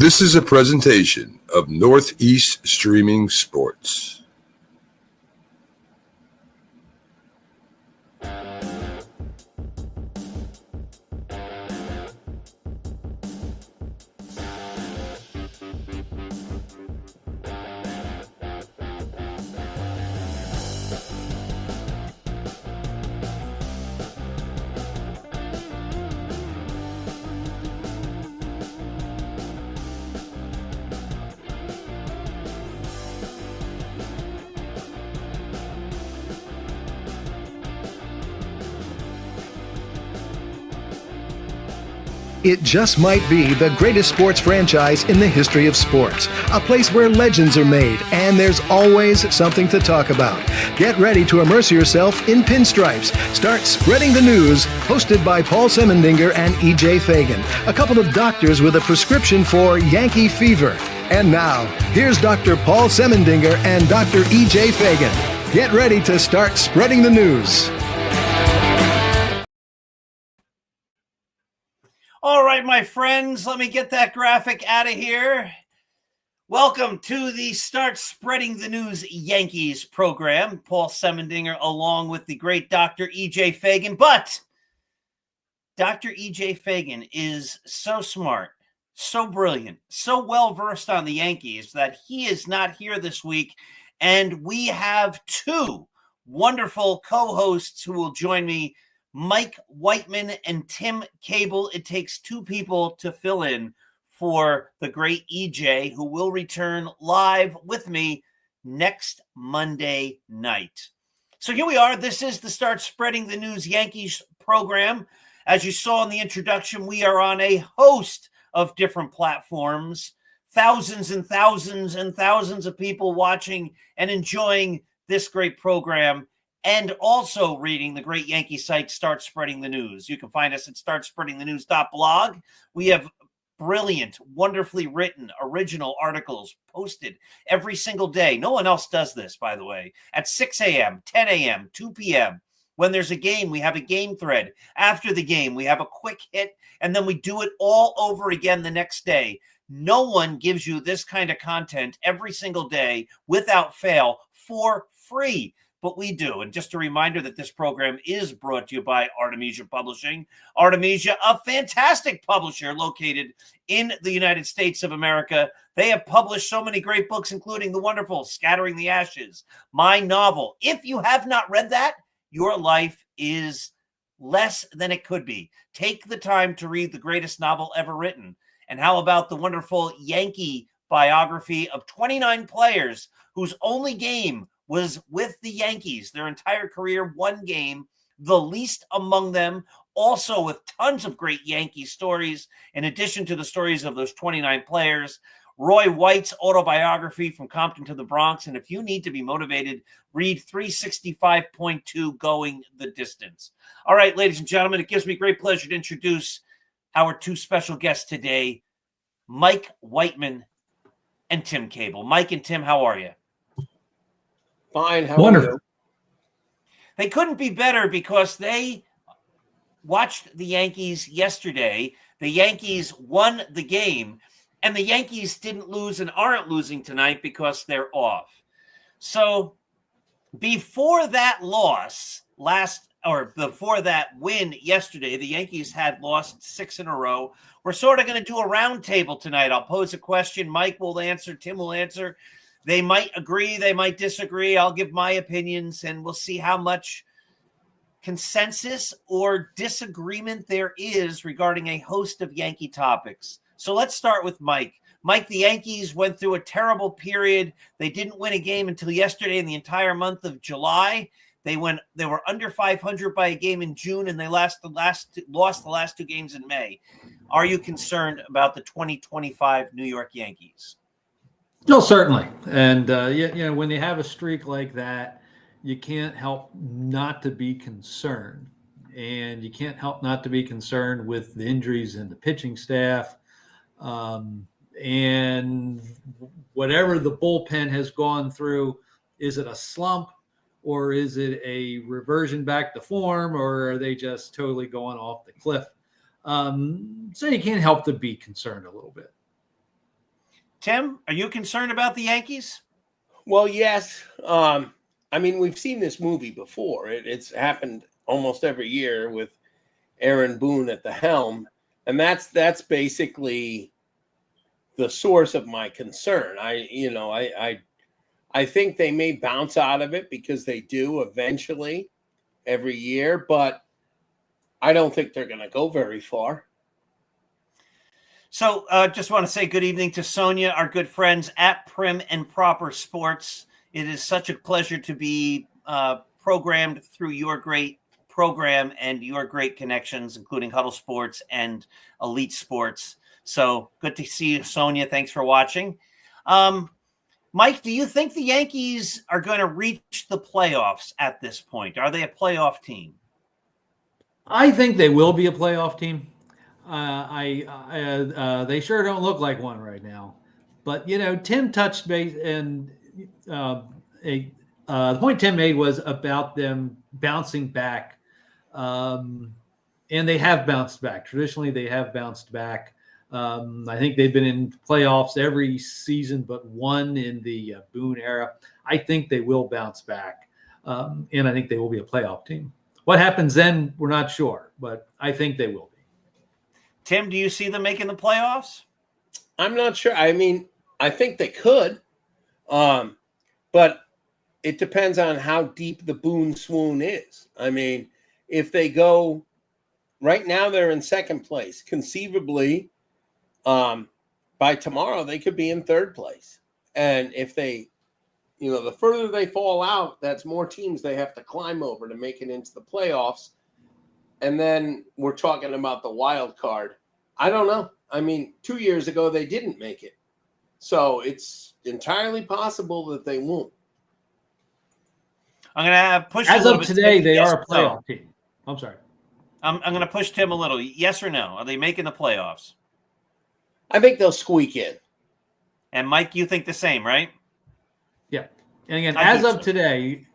This is a presentation of Northeast Streaming Sports. It just might be the greatest sports franchise in the history of sports. A place where legends are made, and there's always something to talk about. Get ready to immerse yourself in pinstripes. Start spreading the news, hosted by Paul Semendinger and E.J. Fagan, a couple of doctors with a prescription for Yankee fever. And now, here's Dr. Paul Semendinger and Dr. E.J. Fagan. Get ready to start spreading the news. All right, my friends, let me get that graphic out of here. Welcome to the Start Spreading the News Yankees program. Paul Semendinger along with the great Dr. E.J. Fagan. But Dr. E.J. Fagan is so smart, so brilliant, so well-versed on the Yankees that he is not here this week. And we have two wonderful co-hosts who will join me, Mike Whiteman and Tim Kabel. It takes two people to fill in for the great EJ, who will return live with me next Monday night. So here we are. This is the Start Spreading the News Yankees program. As you saw in the introduction, we are on a host of different platforms. Thousands and thousands and thousands of people watching and enjoying this great program, and also reading the great Yankee site, Start Spreading the News. You can find us at startspreadingthenews.blog. We have brilliant, wonderfully written, original articles posted every single day. No one else does this, by the way. At 6 a.m., 10 a.m., 2 p.m. When there's a game, we have a game thread. After the game, we have a quick hit, and then we do it all over again the next day. No one gives you this kind of content every single day without fail for free. But we do. And just a reminder that this program is brought to you by Artemisia Publishing. Artemisia, a fantastic publisher located in the United States of America. They have published so many great books, including the wonderful Scattering the Ashes, my novel. If you have not read that, your life is less than it could be. Take the time to read the greatest novel ever written. And how about the wonderful Yankee biography of 29 players whose only game was with the Yankees, their entire career, one game, the least among them, also with tons of great Yankee stories, in addition to the stories of those 29 players. Roy White's autobiography, From Compton to the Bronx. And if you need to be motivated, read 365.2, Going the Distance. All right, ladies and gentlemen, it gives me great pleasure to introduce our two special guests today, Mike Whiteman and Tim Kabel. Mike and Tim, how are you? Fine. How are you? They couldn't be better because they watched the Yankees yesterday. The Yankees won the game, and the Yankees didn't lose and aren't losing tonight because they're off. So before that loss before that win yesterday, the Yankees had lost 6 in a row. We're sort of going to do a roundtable tonight. I'll pose a question. Mike will answer. Tim will answer. They might agree, they might disagree. I'll give my opinions, and we'll see how much consensus or disagreement there is regarding a host of Yankee topics. So let's start with Mike. Mike, the Yankees went through a terrible period. They didn't win a game until yesterday in the entire month of July. They were under 500 by a game in June, and they lost the last two games in May. Are you concerned about the 2025 New York Yankees? No, certainly. And, when you have a streak like that, you can't help not to be concerned. And you can't help not to be concerned with the injuries in the pitching staff. And whatever the bullpen has gone through, is it a slump or is it a reversion back to form, or are they just totally going off the cliff? So you can't help to be concerned a little bit. Tim, are you concerned about the Yankees? Well, yes. I mean, we've seen this movie before. It's happened almost every year with Aaron Boone at the helm, and that's basically the source of my concern. I think they may bounce out of it because they do eventually every year, but I don't think they're going to go very far. So just want to say good evening to Sonia, our good friends at Prim and Proper Sports. It is such a pleasure to be programmed through your great program and your great connections, including Huddle Sports and Elite Sports. So good to see you, Sonia. Thanks for watching. Mike, do you think the Yankees are going to reach the playoffs at this point? Are they a playoff team? I think they will be a playoff team. They sure don't look like one right now. But, Tim touched base, and the point Tim made was about them bouncing back. And they have bounced back. Traditionally, they have bounced back. I think they've been in playoffs every season but one in the Boone era. I think they will bounce back, and I think they will be a playoff team. What happens then, we're not sure, but I think they will be. Tim, do you see them making the playoffs? I'm not sure. I mean, I think they could, but it depends on how deep the Boone swoon is. I mean, if they go right now, they're in second place. Conceivably, by tomorrow, they could be in third place. And if they, the further they fall out, that's more teams they have to climb over to make it into the playoffs. And then we're talking about the wild card. I don't know. I mean, 2 years ago, they didn't make it. So it's entirely possible that they won't. I'm going to push As of today, they are a playoff team. I'm sorry. I'm going to push Tim a little. Yes or no? Are they making the playoffs? I think they'll squeak in. And Mike, you think the same, right? Yeah. And again, as of today,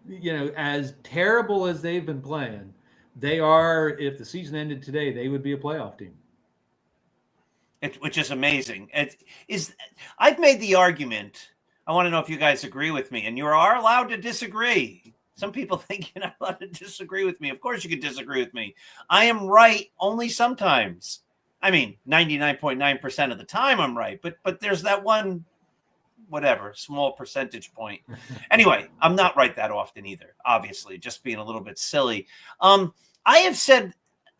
as terrible as they've been playing, they are, if the season ended today, they would be a playoff team. Which is amazing. I've made the argument. I want to know if you guys agree with me, and you are allowed to disagree. Some people think you're not allowed to disagree with me. Of course you can disagree with me. I am right only sometimes. I mean, 99.9% of the time I'm right, but there's that one, small percentage point. Anyway, I'm not right that often either, obviously, just being a little bit silly. I have said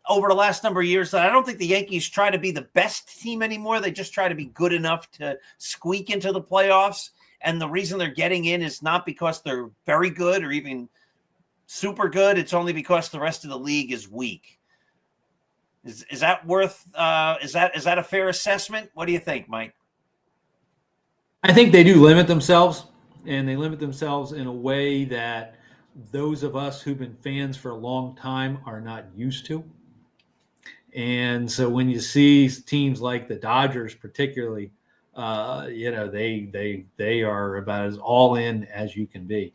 over the last number of years that I don't think the Yankees try to be the best team anymore. They just try to be good enough to squeak into the playoffs. And the reason they're getting in is not because they're very good or even super good. It's only because the rest of the league is weak. Is that worth? Is that a fair assessment? What do you think, Mike? I think they do limit themselves, and they limit themselves in a way that those of us who've been fans for a long time are not used to. And so when you see teams like the Dodgers, particularly, they are about as all in as you can be.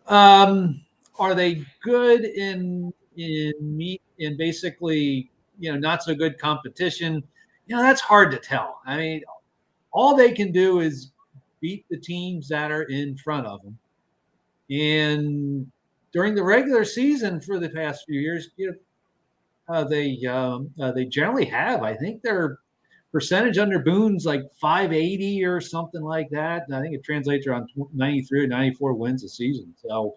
Are they good in basically, not so good competition? That's hard to tell. I mean, all they can do is beat the teams that are in front of them. And during the regular season for the past few years, they generally have. I think their percentage under Boone's like 580 or something like that. And I think it translates around 93 or 94 wins a season. So,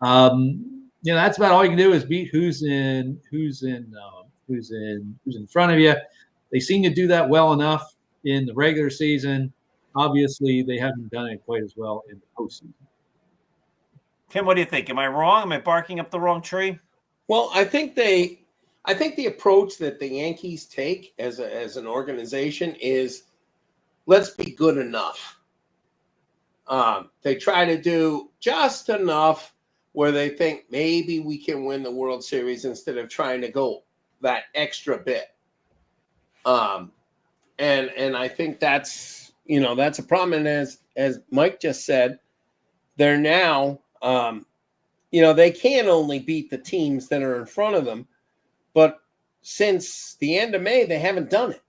that's about all you can do is beat who's in front of you. They seem to do that well enough in the regular season. Obviously, they haven't done it quite as well in the postseason. Tim, what do you think? Am I wrong? Am I barking up the wrong tree? Well, I think the approach that the Yankees take as an organization is let's be good enough. They try to do just enough where they think maybe we can win the World Series instead of trying to go that extra bit. And I think that's a problem. And as Mike just said, they're now, they can only beat the teams that are in front of them. But since the end of May, they haven't done it.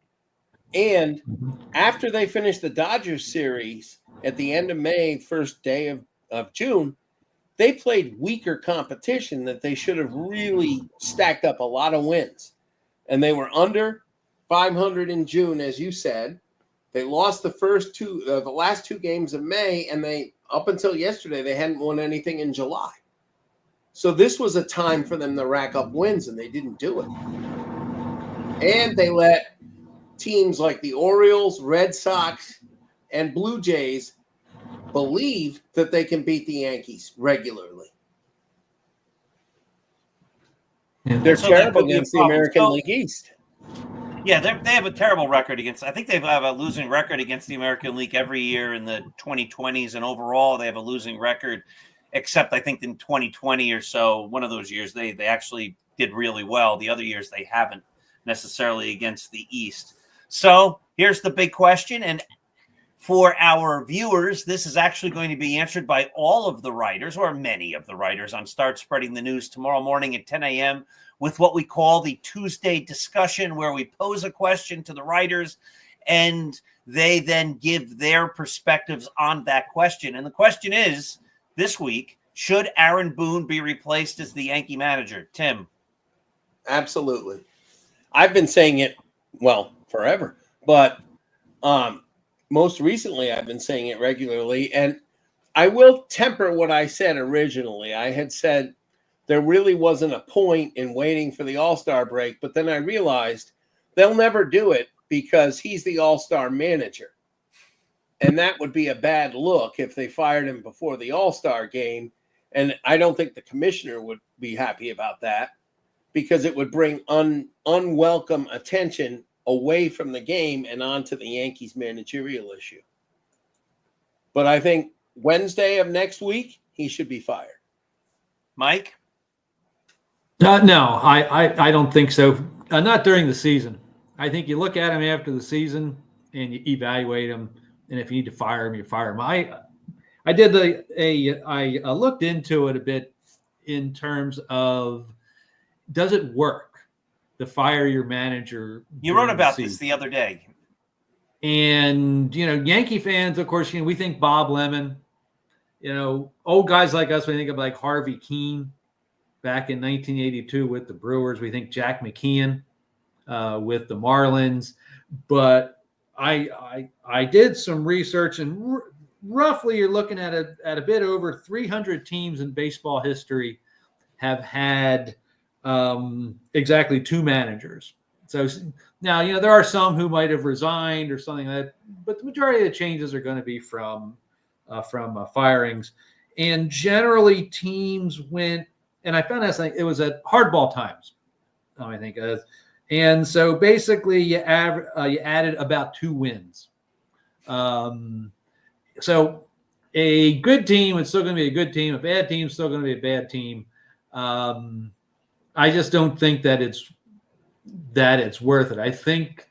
And after they finished the Dodgers series at the end of May, first day of June, they played weaker competition that they should have really stacked up a lot of wins. And they were under 500 in June, as you said. They lost the last two games of May, and they, up until yesterday, they hadn't won anything in July. So this was a time for them to rack up wins, and they didn't do it. And they let teams like the Orioles, Red Sox, and Blue Jays believe that they can beat the Yankees regularly. They're So that terrible could be a against the problem. American So- League East. Yeah, they have a terrible record against. I think they have a losing record against the American League every year in the 2020s, and overall they have a losing record. Except I think in 2020 or so, one of those years they actually did really well. The other years they haven't necessarily against the East. So here's the big question, and for our viewers, this is actually going to be answered by all of the writers, or many of the writers, on Start Spreading the News tomorrow morning at 10 a.m. with what we call the Tuesday discussion, where we pose a question to the writers and they then give their perspectives on that question. And the question is, this week, should Aaron Boone be replaced as the Yankee manager? Tim? Absolutely. I've been saying it, well, forever, but most recently I've been saying it regularly, and I will temper what I said originally. I had said there really wasn't a point in waiting for the All-Star break, but then I realized they'll never do it because he's the All-Star manager. And that would be a bad look if they fired him before the All-Star game. And I don't think the commissioner would be happy about that, because it would bring unwelcome attention away from the game and onto the Yankees managerial issue. But I think Wednesday of next week, he should be fired. Mike? No, I don't think so. Not during the season. I think you look at him after the season and you evaluate him, and if you need to fire him, you fire him. I looked into it a bit in terms of, does it work to fire your manager? You wrote during about the this season? the other day. And, Yankee fans, of course, we think Bob Lemon. Old guys like us, we think of like Harvey Keene back in 1982 with the Brewers. We think Jack McKeon with the Marlins. But I did some research, and roughly you're looking at a bit over 300 teams in baseball history have had exactly two managers. So now, there are some who might have resigned or something like that, but the majority of the changes are going to be from firings. And generally teams went, and I found that it was at hardball times, I think. And so basically you added about 2 wins. So a good team is still going to be a good team. A bad team is still going to be a bad team. I just don't think that it's worth it. I think,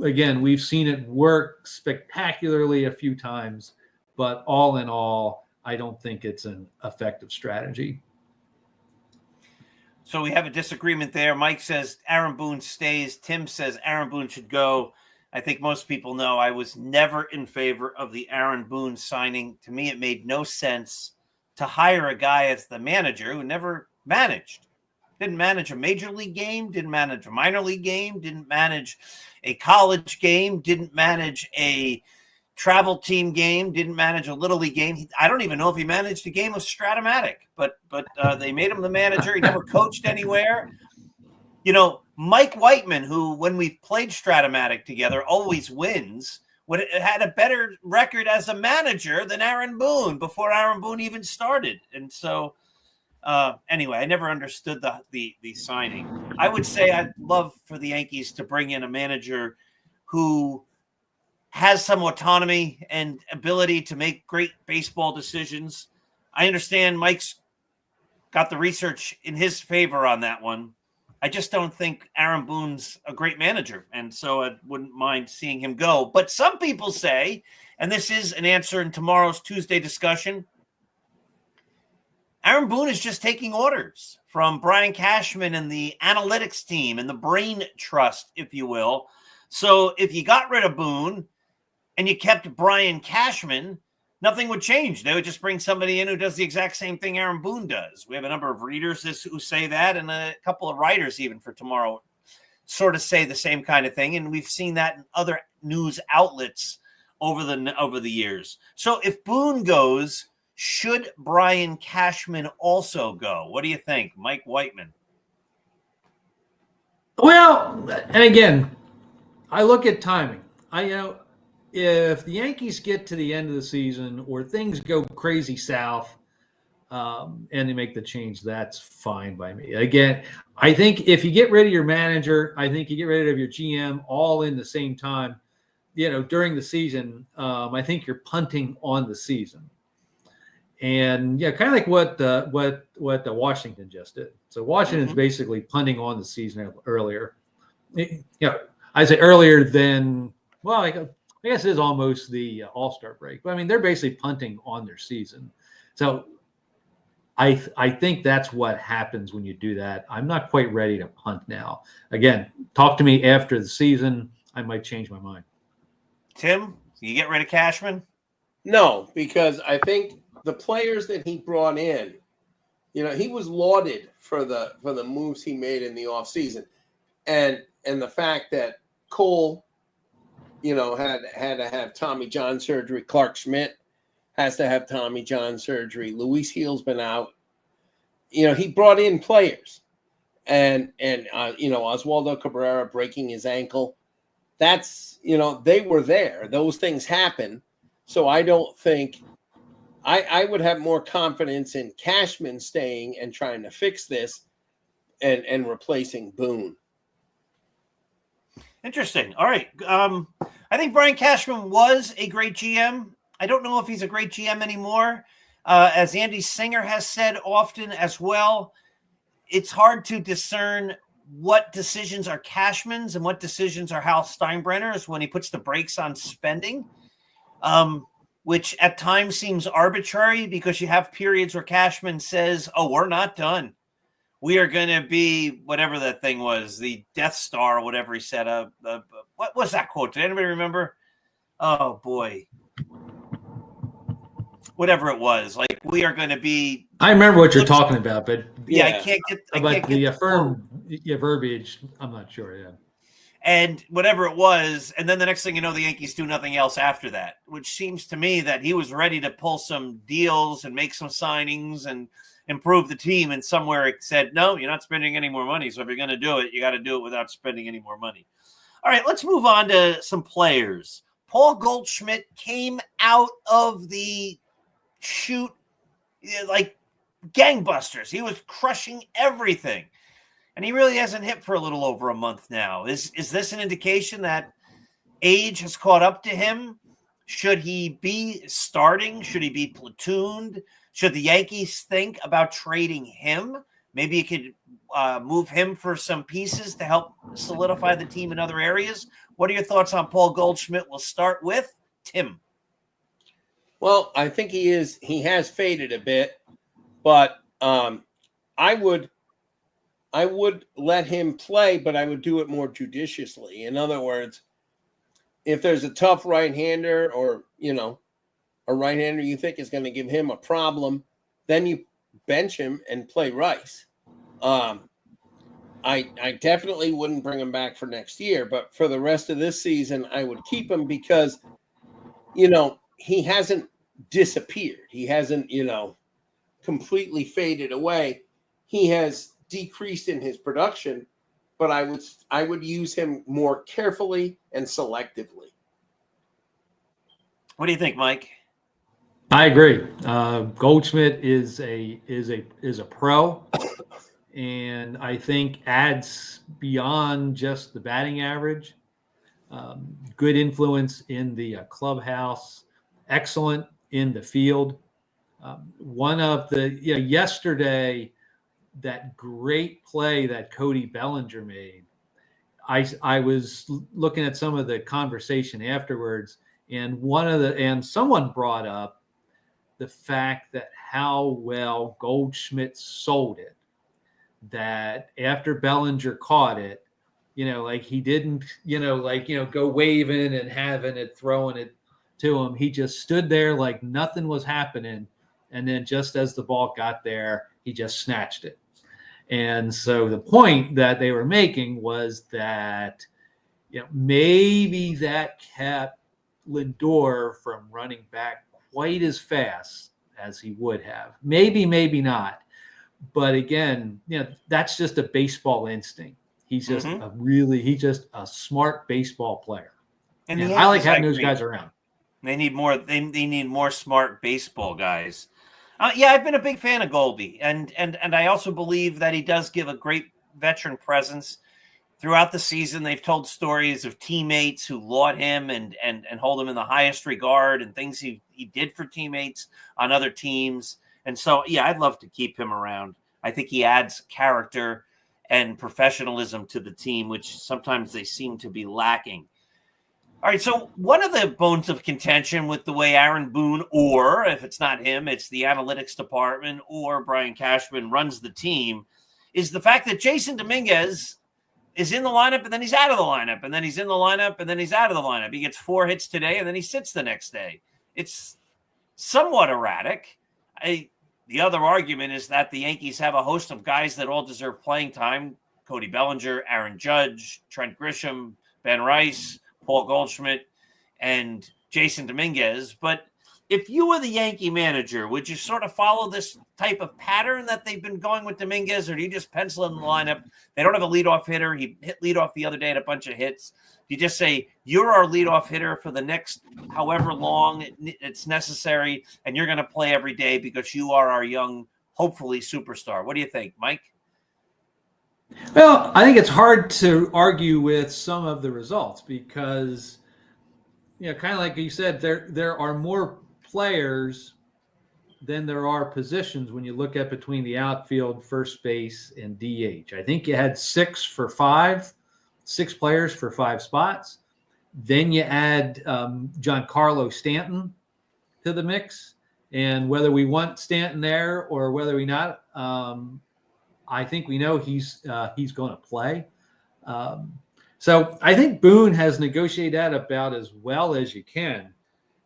again, we've seen it work spectacularly a few times, but all in all, I don't think it's an effective strategy. So we have a disagreement there. Mike says Aaron Boone stays. Tim says Aaron Boone should go. I think most people know I was never in favor of the Aaron Boone signing. To me, it made no sense to hire a guy as the manager who never managed. Didn't manage a major league game, didn't manage a minor league game, didn't manage a college game, didn't manage a travel team game, didn't manage a little league game. I don't even know if he managed a game of Stratomatic, but they made him the manager. He never coached anywhere. Mike Whiteman, who, when we've played Stratomatic together, always wins, had a better record as a manager than Aaron Boone before Aaron Boone even started. And so anyway, I never understood the signing. I would say I'd love for the Yankees to bring in a manager who has some autonomy and ability to make great baseball decisions. I understand Mike's got the research in his favor on that one. I just don't think Aaron Boone's a great manager, and so I wouldn't mind seeing him go. But some people say, and this is an answer in tomorrow's Tuesday discussion, Aaron Boone is just taking orders from Brian Cashman and the analytics team and the brain trust, if you will. So if you got rid of Boone and you kept Brian Cashman, nothing would change. They would just bring somebody in who does the exact same thing Aaron Boone does. We have a number of readers who say that, and a couple of writers even for tomorrow sort of say the same kind of thing. And we've seen that in other news outlets over the years. So if Boone goes, should Brian Cashman also go? What do you think, Mike Whiteman? Well, and again, I look at timing. If the Yankees get to the end of the season or things go crazy south, and they make the change, that's fine by me. Again, I think if you get rid of your manager, I think you get rid of your GM all in the same time, during the season, I think you're punting on the season. And kind of like what the Washington just did. So Washington's basically punting on the season earlier. I say earlier than, well, I guess it is almost the All-Star break. But I mean, they're basically punting on their season. So I think that's what happens when you do that. I'm not quite ready to punt now. Again, talk to me after the season. I might change my mind. Tim, you get rid of Cashman? No, because I think the players that he brought in, he was lauded for the moves he made in the offseason. And the fact that Cole, had to have Tommy John surgery. Clark Schmidt has to have Tommy John surgery. Luis Gil's been out. He brought in players. And Oswaldo Cabrera breaking his ankle. That's, they were there. Those things happen. So I don't think I would have more confidence in Cashman staying and trying to fix this and replacing Boone. Interesting. All right. I think Brian Cashman was a great GM. I don't know if he's a great GM anymore. As Andy Singer has said often as well, it's hard to discern what decisions are Cashman's and what decisions are Hal Steinbrenner's when he puts the brakes on spending, which at times seems arbitrary because you have periods where Cashman says, oh, we're not done. We are going to be whatever that thing was, the Death Star or whatever he said. What was that quote? Did anybody remember? Oh, boy. Whatever it was. Like, we are going to be. I remember what you're talking about, but. Yeah, I can't get the firm verbiage, I'm not sure, yeah. And whatever it was, and then the next thing you know, the Yankees do nothing else after that, which seems to me that he was ready to pull some deals and make some signings and improve the team, and somewhere it said, no, you're not spending any more money. So if you're going to do it, you got to do it without spending any more money. All right, let's move on to some players. Paul Goldschmidt came out of the chute like gangbusters. He was crushing everything. And he really hasn't hit for a little over a month now. Is this an indication that age has caught up to him? Should he be starting? Should he be platooned? Should the Yankees think about trading him? Maybe you could move him for some pieces to help solidify the team in other areas. What are your thoughts on Paul Goldschmidt? We'll start with Tim. Well, I think he has faded a bit, but I would let him play, but I would do it more judiciously. In other words, if there's a tough right-hander or, a right-hander you think is going to give him a problem, then you bench him and play Rice. I definitely wouldn't bring him back for next year, but for the rest of this season, I would keep him because, he hasn't disappeared. He hasn't, completely faded away. He has decreased in his production, but I would use him more carefully and selectively. What do you think, Mike? I agree. Goldschmidt is a pro, and I think adds beyond just the batting average. Good influence in the clubhouse, excellent in the field. One of the yesterday, that great play that Cody Bellinger made. I was looking at some of the conversation afterwards, and someone brought up the fact that how well Goldschmidt sold it. That after Bellinger caught it, Like he didn't, go waving and having it, throwing it to him. He just stood there like nothing was happening. And then just as the ball got there, he just snatched it. And so the point that they were making was that, maybe that kept Lindor from running back quite as fast as he would have. Maybe not. But again, that's just a baseball instinct. He's just he's just a smart baseball player. And I like having those guys around. They need more. They need more smart baseball guys. I've been a big fan of Golby, and I also believe that he does give a great veteran presence throughout the season. They've told stories of teammates who laud him and hold him in the highest regard, and things he did for teammates on other teams. And so, I'd love to keep him around. I think he adds character and professionalism to the team, which sometimes they seem to be lacking. All right, so one of the bones of contention with the way Aaron Boone, or if it's not him, it's the analytics department or Brian Cashman runs the team, is the fact that Jason Dominguez is in the lineup and then he's out of the lineup, and then he's in the lineup and then he's out of the lineup. He gets 4 hits today and then he sits the next day. It's somewhat erratic. The other argument is that the Yankees have a host of guys that all deserve playing time: Cody Bellinger, Aaron Judge, Trent Grisham, Ben Rice, Paul Goldschmidt, and Jason Dominguez. But if you were the Yankee manager, would you sort of follow this type of pattern that they've been going with Dominguez, or do you just pencil in the lineup? They don't have a leadoff hitter. He hit leadoff the other day at a bunch of hits. You just say, you're our leadoff hitter for the next however long it's necessary, and you're going to play every day because you are our young, hopefully, superstar. What do you think, Mike? Well, I think it's hard to argue with some of the results because, kind of like you said, there are more players than there are positions when you look at between the outfield, first base, and DH. I think you had 6 players for 5 spots. Then you add Giancarlo Stanton to the mix. And whether we want Stanton there or whether we not, I think we know he's going to play. So I think Boone has negotiated that about as well as you can.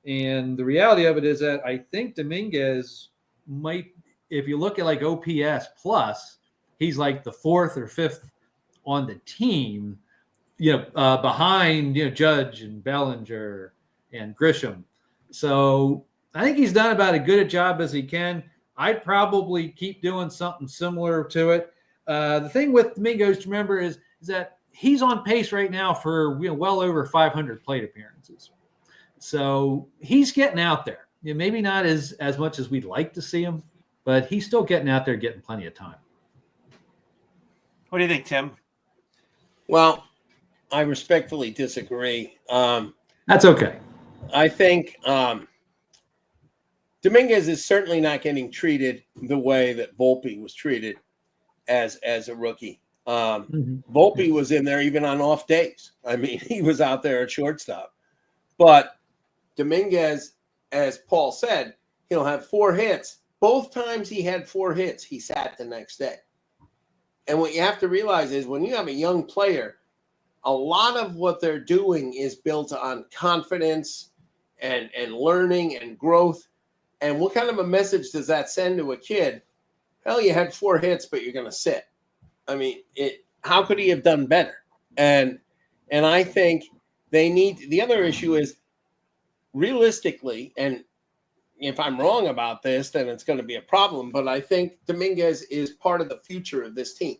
And the reality of it is that I think Dominguez might, if you look at like OPS plus, he's like the 4th or 5th on the team, behind, Judge and Bellinger and Grisham. So I think he's done about as good a job as he can. I'd probably keep doing something similar to it. The thing with Dominguez to remember is that he's on pace right now for well over 500 plate appearances. So he's getting out there. Maybe not as much as we'd like to see him, but he's still getting out there, getting plenty of time. What do you think, Tim? Well, I respectfully disagree. That's okay. I think Dominguez is certainly not getting treated the way that Volpe was treated as a rookie. Volpe was in there even on off days. I mean, he was out there at shortstop. But Dominguez, as Paul said, he'll have 4 hits. Both times he had 4 hits, he sat the next day. And what you have to realize is when you have a young player, a lot of what they're doing is built on confidence and learning and growth. And what kind of a message does that send to a kid? Hell, you had 4 hits, but you're going to sit. I mean, how could he have done better? And I think they need – the other issue is realistically, and if I'm wrong about this, then it's going to be a problem, but I think Dominguez is part of the future of this team.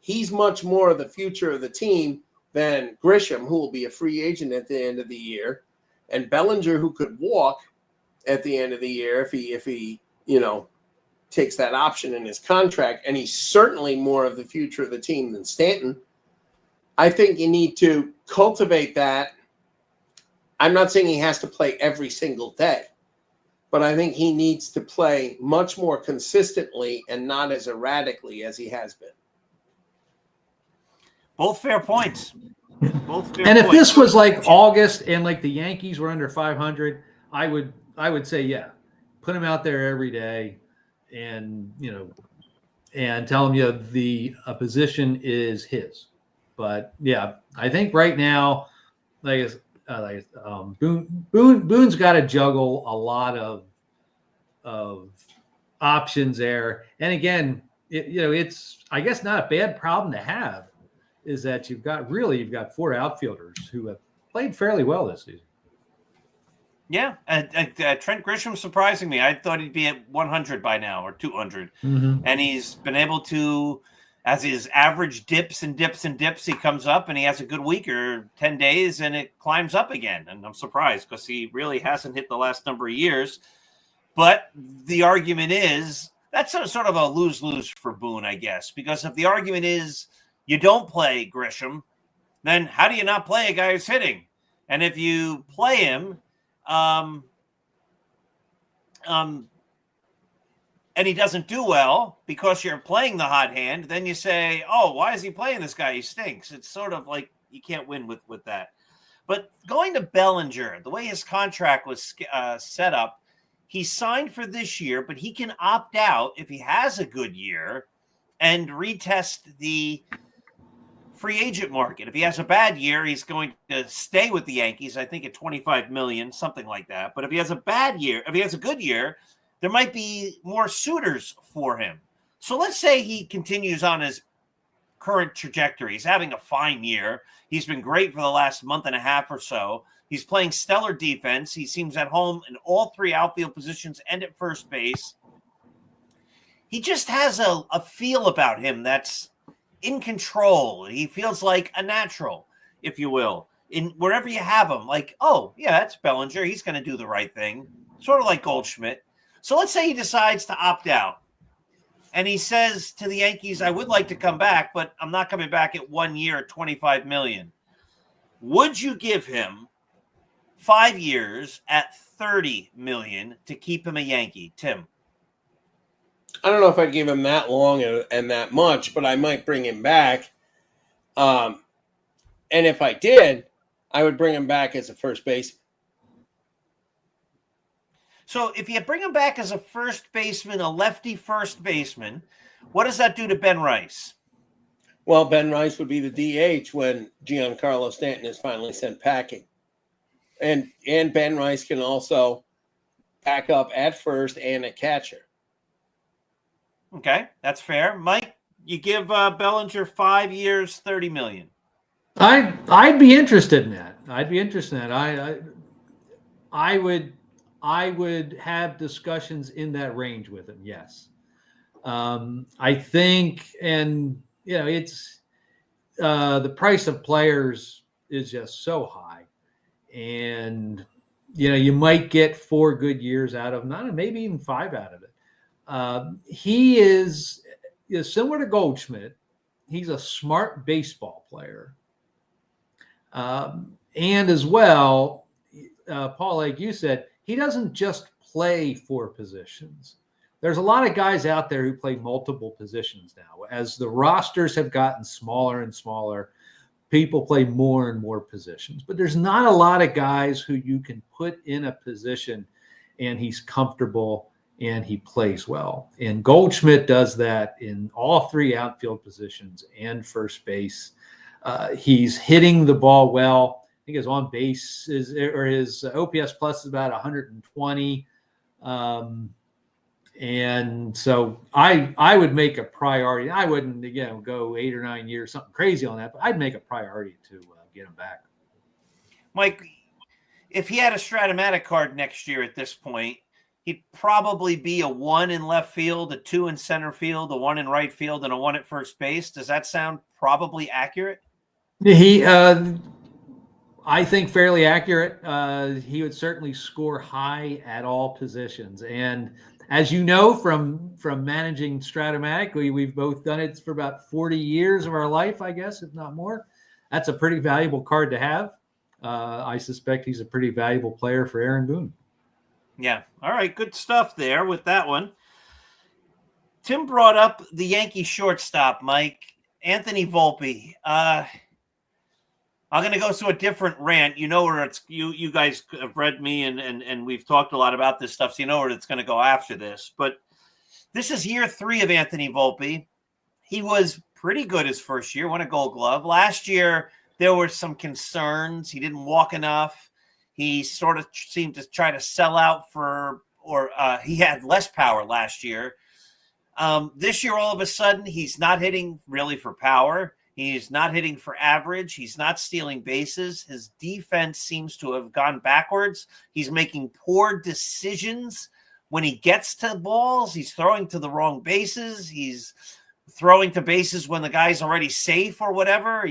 He's much more of the future of the team than Grisham, who will be a free agent at the end of the year, and Bellinger, who could walk at the end of the year if he takes that option in his contract, and he's certainly more of the future of the team than Stanton. I think you need to cultivate that. I'm not saying he has to play every single day, but I think he needs to play much more consistently and not as erratically as he has been. Both fair points. If this was like August and like the Yankees were under 500, I would say, yeah, put him out there every day and, and tell him, the position is his. But yeah, I think right now, Boone's got to juggle a lot of options there. And again, it's I guess not a bad problem to have. Is that you've got 4 outfielders who have played fairly well this season. Yeah, Trent Grisham surprising me. I thought he'd be at 100 by now or 200, and he's been able to, as his average dips and dips and dips, he comes up and he has a good week or 10 days and it climbs up again. And I'm surprised because he really hasn't hit the last number of years. But the argument is that's sort of a lose-lose for Boone, I guess, because if the argument is you don't play Grisham, then how do you not play a guy who's hitting? And if you play him, and he doesn't do well because you're playing the hot hand, then you say, oh, why is he playing this guy? He stinks. It's sort of like you can't win with that. But going to Bellinger, the way his contract was set up, he signed for this year, but he can opt out if he has a good year and retest the free agent market. If he has a bad year, he's going to stay with the Yankees, I think at $25 million, something like that. But if he has a bad year, if he has a good year, there might be more suitors for him. So let's say he continues on his current trajectory. He's having a fine year. He's been great for the last month and a half or so. He's playing stellar defense. He seems at home in all 3 outfield positions and at first base. He just has a feel about him that's in control. He feels like a natural, if you will, in wherever you have him. Like, oh, yeah, that's Bellinger. He's going to do the right thing. Sort of like Goldschmidt. So let's say he decides to opt out. And he says to the Yankees, I would like to come back, but I'm not coming back at 1 year, $25 million. Would you give him 5 years at $30 million to keep him a Yankee, Tim? I don't know if I'd give him that long and that much, but I might bring him back. And if I did, I would bring him back as a first baseman. So if you bring him back as a first baseman, a lefty first baseman, what does that do to Ben Rice? Well, Ben Rice would be the DH when Giancarlo Stanton is finally sent packing. And Ben Rice can also pack up at first and at catcher. Okay, that's fair. Mike, you give Bellinger 5 years, $30 million. I'd be interested in that. I would have discussions in that range with him. Yes. I think, and it's the price of players is just so high, and you might get 4 good years out of him, maybe even 5 out of it. He is similar to Goldschmidt. He's a smart baseball player. And as well, Paul, like you said, he doesn't just play 4 positions. There's a lot of guys out there who play multiple positions now. As the rosters have gotten smaller and smaller, people play more and more positions. But there's not a lot of guys who you can put in a position and he's comfortable and he plays well. And Goldschmidt does that in all 3 outfield positions and first base. He's hitting the ball well. I think his on base his OPS plus is about 120. And so I would make a priority. I wouldn't, go 8 or 9 years, something crazy on that, but I'd make a priority to get him back. Mike, if he had a Stratomatic card next year at this point, he'd probably be a 1 in left field, a 2 in center field, a 1 in right field, and a 1 at first base. Does that sound probably accurate? I think fairly accurate. He would certainly score high at all positions. And as you know, from managing Stratomatic, we've both done it for about 40 years of our life, I guess, if not more. That's a pretty valuable card to have. I suspect he's a pretty valuable player for Aaron Boone. Yeah. All right. Good stuff there with that one. Tim brought up the Yankee shortstop, Mike. Anthony Volpe. I'm going to go to a different rant. You know where it's you guys have read me and we've talked a lot about this stuff, so you know where it's going to go after this. But this is year 3 of Anthony Volpe. he was pretty good his first year, won a Gold Glove. Last year, there were some concerns. He didn't walk enough. He sort of seemed to try to sell out he had less power last year. This year, all of a sudden, he's not hitting really for power. He's not hitting for average. He's not stealing bases. His defense seems to have gone backwards. He's making poor decisions when he gets to balls. He's throwing to the wrong bases. He's throwing to bases when the guy's already safe or whatever.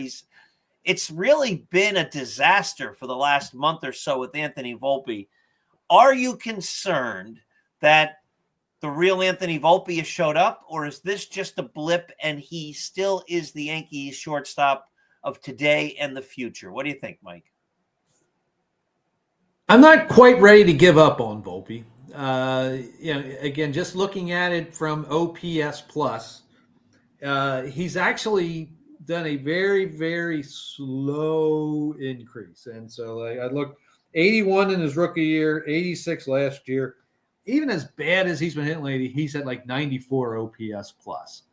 It's really been a disaster for the last month or so with Anthony Volpe. Are you concerned that the real Anthony Volpe has showed up, or is this just a blip and he still is the Yankees shortstop of today and the future? What do you think, Mike? I'm not quite ready to give up on Volpe. Again, just looking at it from OPS plus, he's actually done a very, very slow increase. And so I looked 81 in his rookie year, 86 last year. Even as bad as he's been hitting lately, he's at like 94 OPS plus.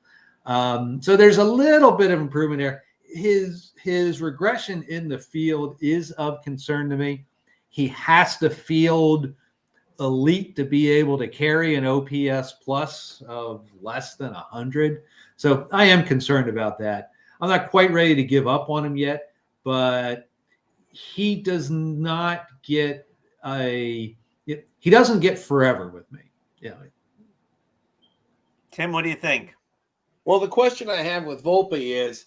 So there's a little bit of improvement there. His regression in the field is of concern to me. He has to field elite to be able to carry an OPS plus of less than 100. So I am concerned about that. I'm not quite ready to give up on him yet, but he does not get he doesn't get forever with me. Yeah. Tim, what do you think? Well, the question I have with Volpe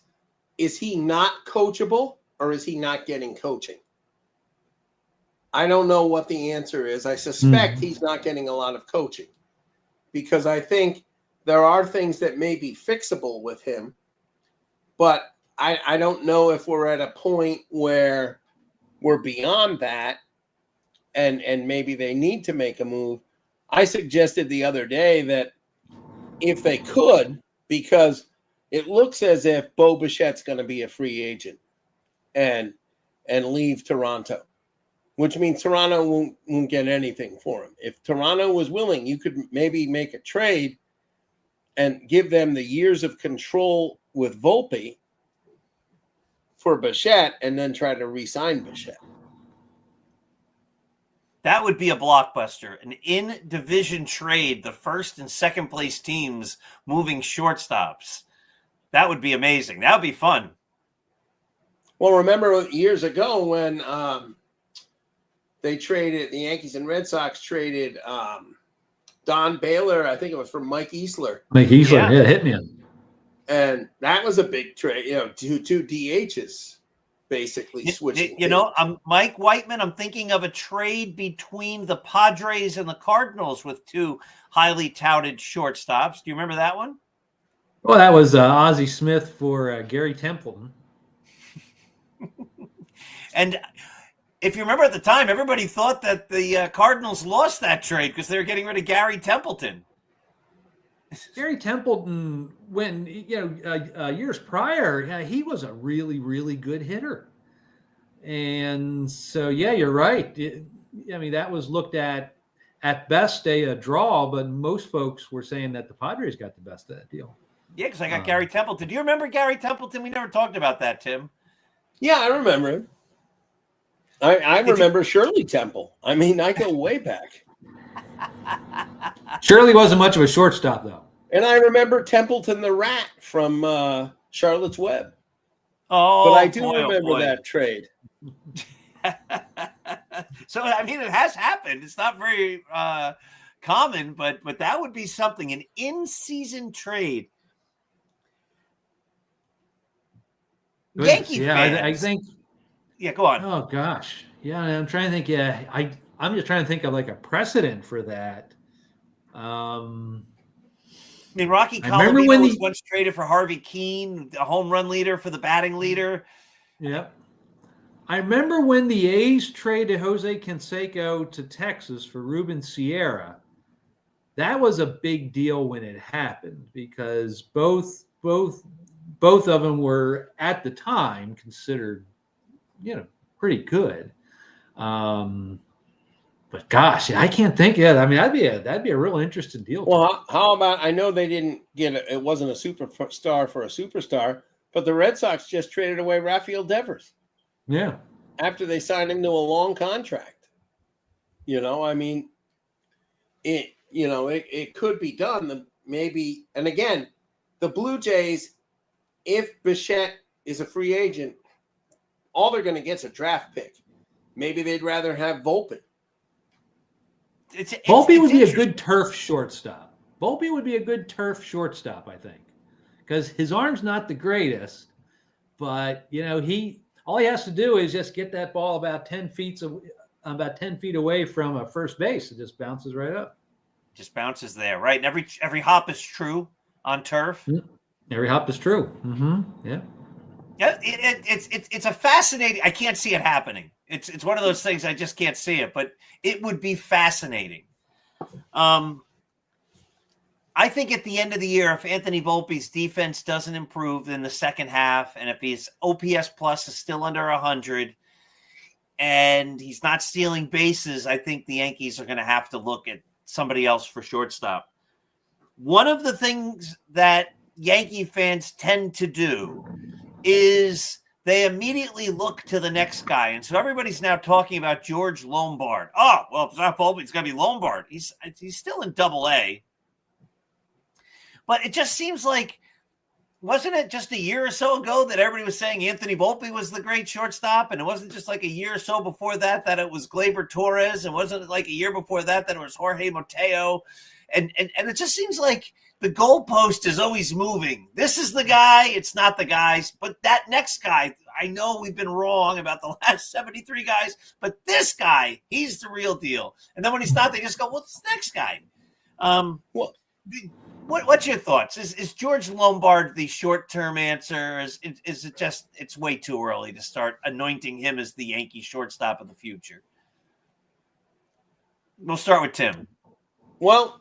is he not coachable or is he not getting coaching? I don't know what the answer is. I suspect he's not getting a lot of coaching because I think there are things that may be fixable with him, but I don't know if we're at a point where we're beyond that. And maybe they need to make a move. I suggested the other day that if they could, because it looks as if Bo Bichette's going to be a free agent and leave Toronto, which means Toronto won't get anything for him. If Toronto was willing, you could maybe make a trade and give them the years of control with Volpe for Bichette and then try to re-sign Bichette. That would be a blockbuster. An in-division trade, the first and second place teams moving shortstops. That would be amazing. That would be fun. Well, remember years ago when the Yankees and Red Sox traded Don Baylor, I think it was from Mike Easler. Mike Easler, yeah, hit me in. And that was a big trade, two DHs. Basically switching. I'm Mike Whiteman. I'm thinking of a trade between the Padres and the Cardinals with two highly touted shortstops. Do you remember that one? Well, that was Ozzie Smith for Gary Templeton. And if you remember at the time, everybody thought that the Cardinals lost that trade because they were getting rid of Gary Templeton. Gary Templeton, when years prior, he was a really, really good hitter, and so you're right. That was looked at best a draw, but most folks were saying that the Padres got the best of that deal. Yeah, because I got Gary Templeton. Do you remember Gary Templeton? We never talked about that, Tim. Yeah, I remember him. I remember Shirley Temple. I mean, I go way back. Shirley wasn't much of a shortstop, though. And I remember Templeton the Rat from Charlotte's Web. Oh, but I do remember that trade. So, I mean, it has happened. It's not very common, but that would be something, an in-season trade. Yankee fans. I think. Yeah, go on. Oh, gosh. Yeah, I'm trying to think. Yeah, I'm just trying to think of like a precedent for that. I mean, Rocky Colavito was once traded for Harvey Keene, a home run leader for the batting leader. Yep. I remember when the A's traded Jose Canseco to Texas for Ruben Sierra. That was a big deal when it happened because both of them were at the time considered, pretty good. But gosh, I can't think yet. I mean, that'd be a real interesting deal. Well, how about, I know they didn't it wasn't a superstar for a superstar, but the Red Sox just traded away Rafael Devers. Yeah. After they signed him to a long contract. I mean, it could be done. Maybe, and again, the Blue Jays, if Bichette is a free agent, all they're going to get is a draft pick. Maybe they'd rather have Volpe. Volpe would be a good turf shortstop. Volpe would be a good turf shortstop, I think, because his arm's not the greatest, but all he has to do is just get that ball about 10 feet away from a first base. It just bounces right up. Just bounces there, right? And every hop is true on turf. Every hop is true. Mm-hmm. Yeah. Yeah, it's a fascinating. I can't see it happening. It's one of those things I just can't see it, but it would be fascinating. I think at the end of the year, if Anthony Volpe's defense doesn't improve in the second half, and if his OPS plus is still under 100, and he's not stealing bases, I think the Yankees are going to have to look at somebody else for shortstop. One of the things that Yankee fans tend to do is they immediately look to the next guy. And so everybody's now talking about George Lombard. Oh, well, if it's not Volpe, it's going to be Lombard. He's still in Double-A. But it just seems like, wasn't it just a year or so ago that everybody was saying Anthony Volpe was the great shortstop? And it wasn't just like a year or so before that it was Gleyber Torres. And wasn't it like a year before that it was Jorge Mateo? And it just seems like the goalpost is always moving. This is the guy. It's not the guys. But that next guy, I know we've been wrong about the last 73 guys, but this guy, he's the real deal. And then when he's not, they just go, well, it's the next guy. What's your thoughts? Is George Lombard the short-term answer? Is it just it's way too early to start anointing him as the Yankee shortstop of the future? We'll start with Tim. Well,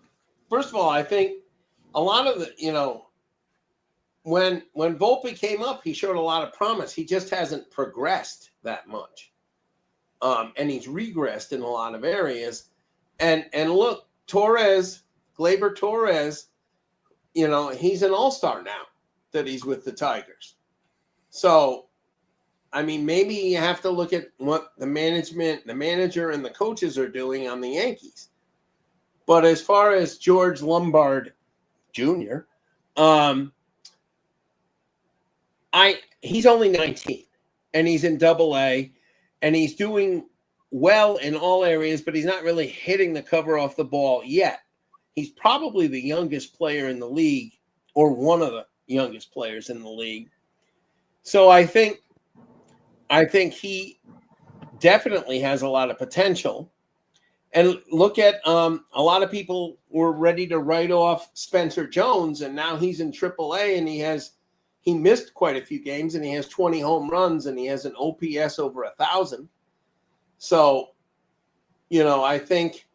first of all, I think a lot of the, when Volpe came up, he showed a lot of promise. He just hasn't progressed that much. And he's regressed in a lot of areas. And look, Gleyber Torres, he's an all-star now that he's with the Tigers. So, I mean, maybe you have to look at what the manager and the coaches are doing on the Yankees. But as far as George Lombard Jr., he's only 19 and he's in Double-A and he's doing well in all areas, but he's not really hitting the cover off the ball yet. He's probably the youngest player in the league, or one of the youngest players in the league. So I think he definitely has a lot of potential. And look at a lot of people were ready to write off Spencer Jones, and now he's in Triple-A, and he missed quite a few games, and he has 20 home runs, and he has an OPS over 1,000. So, I think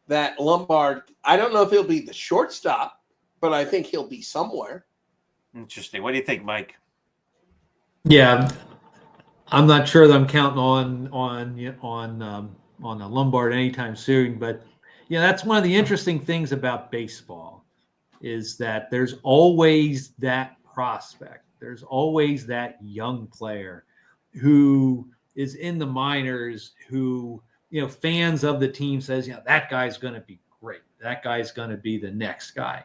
that Lombard, I don't know if he'll be the shortstop, but I think he'll be somewhere. Interesting. What do you think, Mike? Yeah, I'm not sure that I'm counting on a Lombard anytime soon, but that's one of the interesting things about baseball is that there's always that prospect. There's always that young player who is in the minors who, fans of the team says, that guy's going to be great. That guy's going to be the next guy.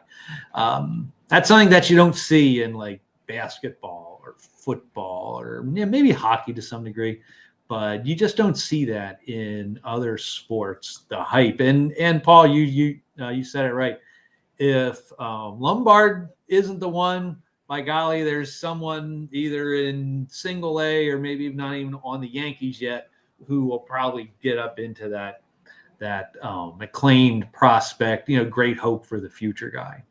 That's something that you don't see in like basketball or football or maybe hockey to some degree, but you just don't see that in other sports, the hype. And Paul, you said it right. If Lombard isn't the one, by golly, there's someone either in Single-A or maybe not even on the Yankees yet who will probably get up into that acclaimed prospect, great hope for the future guy.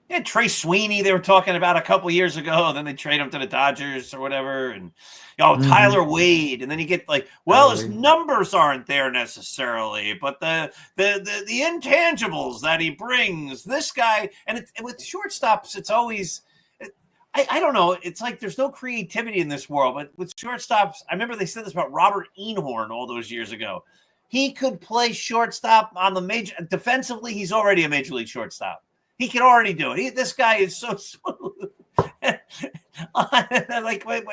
Yeah, Trey Sweeney, they were talking about a couple years ago. Then they trade him to the Dodgers or whatever. And, Tyler Wade. And then you get his numbers aren't there necessarily, but the intangibles that he brings, this guy. And with shortstops, it's always – I don't know. It's like there's no creativity in this world. But with shortstops, I remember they said this about Robert Einhorn all those years ago. he could play shortstop on the major. Defensively, he's already a major league shortstop. He can already do it. This guy is so smooth. Like, wait,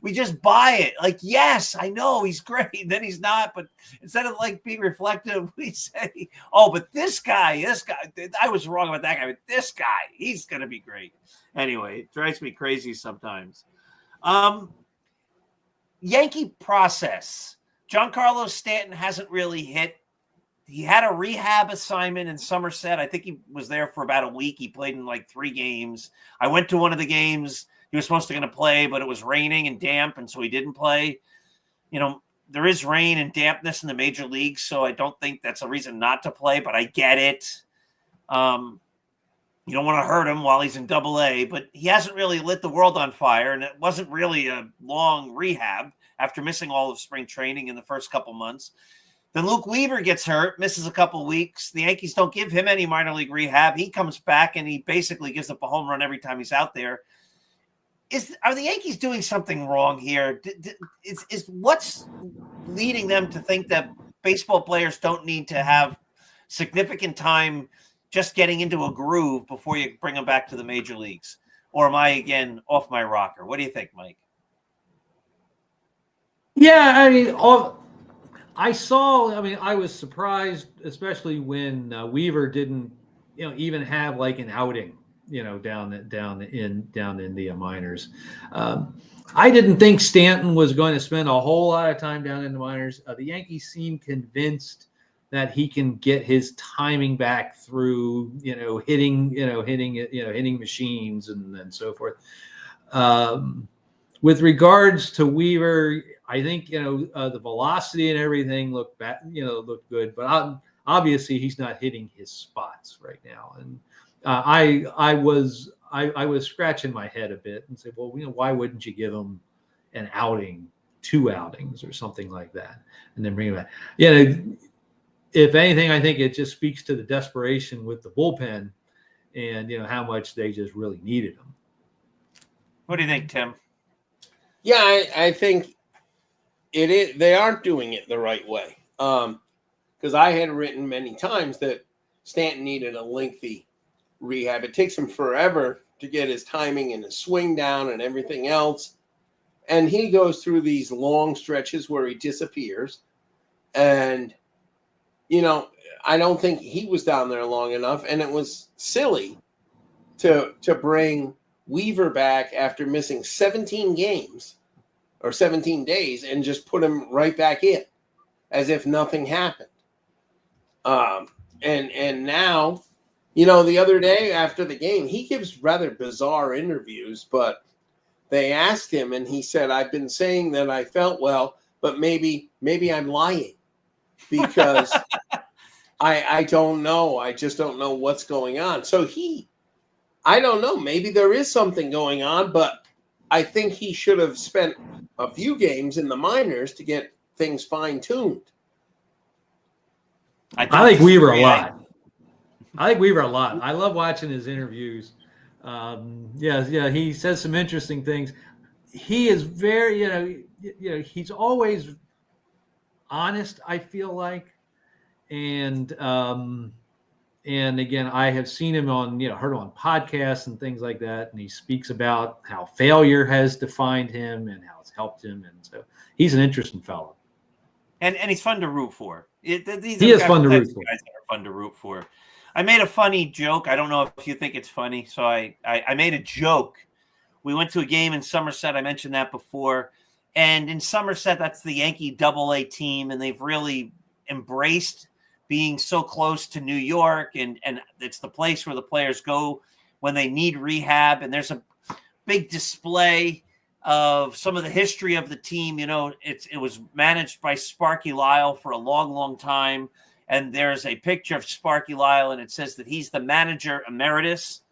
we just buy it. Like, yes, I know he's great. Then he's not. But instead of like being reflective, we say, oh, but this guy, I was wrong about that guy. But this guy, he's going to be great. Anyway, it drives me crazy sometimes. Yankee process. Giancarlo Stanton hasn't really hit. He had a rehab assignment in Somerset. I think he was there for about a week. He played in like 3 games. I went to one of the games. He was supposed to going to play, but it was raining and damp, and so he didn't play. You know, there is rain and dampness in the major leagues, so I don't think that's a reason not to play, but I get it. You don't want to hurt him while he's in Double-A, but he hasn't really lit the world on fire, and it wasn't really a long rehab after missing all of spring training in the first couple months. Then Luke Weaver gets hurt, misses a couple weeks. The Yankees don't give him any minor league rehab. He comes back, and he basically gives up a home run every time he's out there. Are the Yankees doing something wrong here? Is what's leading them to think that baseball players don't need to have significant time just getting into a groove before you bring them back to the major leagues? Or am I, again, off my rocker? What do you think, Mike? Yeah, I mean, I was surprised, especially when Weaver didn't, even have like an outing, down in the minors. I didn't think Stanton was going to spend a whole lot of time down in the minors. The Yankees seem convinced that he can get his timing back through, hitting machines and so forth. With regards to Weaver, I think the velocity and everything looked good, but obviously he's not hitting his spots right now. And I was scratching my head a bit and said, well, why wouldn't you give him an outing, 2 outings, or something like that, and then bring him back? If anything, I think it just speaks to the desperation with the bullpen, and how much they just really needed him. What do you think, Tim? Yeah, I think it is. They aren't doing it the right way. Because I had written many times that Stanton needed a lengthy rehab. It takes him forever to get his timing and his swing down and everything else. And he goes through these long stretches where he disappears. And, I don't think he was down there long enough. And it was silly to bring Weaver back after missing 17 games or 17 days and just put him right back in as if nothing happened. And now, the other day after the game, he gives rather bizarre interviews, but they asked him and he said, I've been saying that I felt well, but maybe I'm lying because I don't know. I just don't know what's going on. So I don't know. Maybe there is something going on, but I think he should have spent a few games in the minors to get things fine-tuned. I like Weaver a lot. I love watching his interviews. He says some interesting things. He is very, he's always honest, I feel like. And again, I have seen him heard on podcasts and things like that. And he speaks about how failure has defined him and how it's helped him. And so he's an interesting fellow. And he's fun to root for. He is fun to root for. Guys that are fun to root for. I made a funny joke. I don't know if you think it's funny. So I made a joke. We went to a game in Somerset. I mentioned that before. And in Somerset, that's the Yankee Double-A team. And they've really embraced being so close to New York. And it's the place where the players go when they need rehab. And there's a big display of some of the history of the team. It was managed by Sparky Lyle for a long, long time. And there's a picture of Sparky Lyle, and it says that he's the manager emeritus.